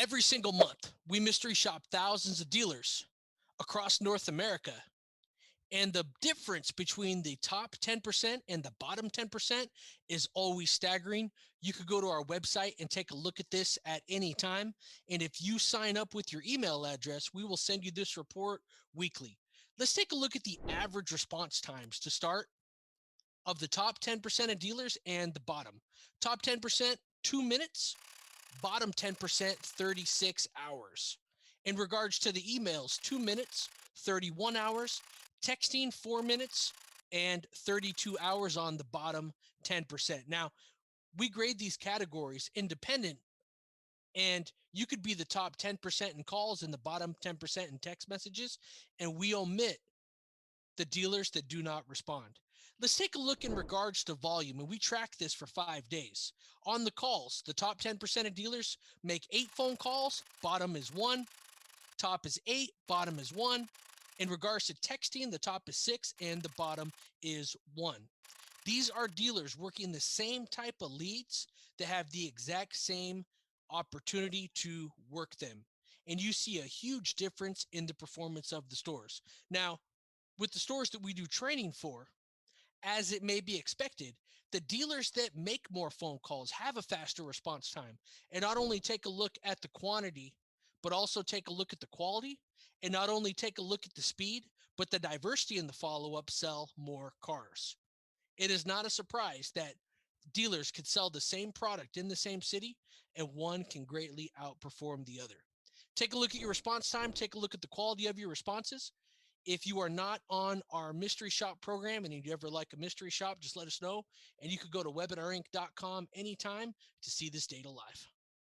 Every single month, we mystery shop thousands of dealers across North America. And the difference between the top 10% and the bottom 10% is always staggering. You could go to our website and take a look at this at any time. And if you sign up with your email address, we will send you this report weekly. Let's take a look at the average response times to start of the top 10% of dealers and the bottom. Top 10%, 2 minutes. Bottom 10%, 36 hours. In regards to the emails, 2 minutes, 31 hours. Texting, 4 minutes, and 32 hours on the bottom 10%. Now, we grade these categories independent, and you could be the top 10% in calls and the bottom 10% in text messages, and we omit the dealers that do not respond. Let's take a look in regards to volume, and we track this for 5 days. On the calls, the top 10% of dealers make 8 phone calls, bottom is 1, top is 8, bottom is 1. In regards to texting, the top is 6 and the bottom is 1. These are dealers working the same type of leads that have the exact same opportunity to work them. And you see a huge difference in the performance of the stores. Now, with the stores that we do training for, as it may be expected, the dealers that make more phone calls have a faster response time. And not only take a look at the quantity, but also take a look at the quality, and not only take a look at the speed, but the diversity in the follow-up sell more cars. It is not a surprise that dealers could sell the same product in the same city, and one can greatly outperform the other. Take a look at your response time. Take a look at the quality of your responses. If you are not on our mystery shop program and you ever like a mystery shop, just let us know. And you could go to webinarinc.com anytime to see this data live.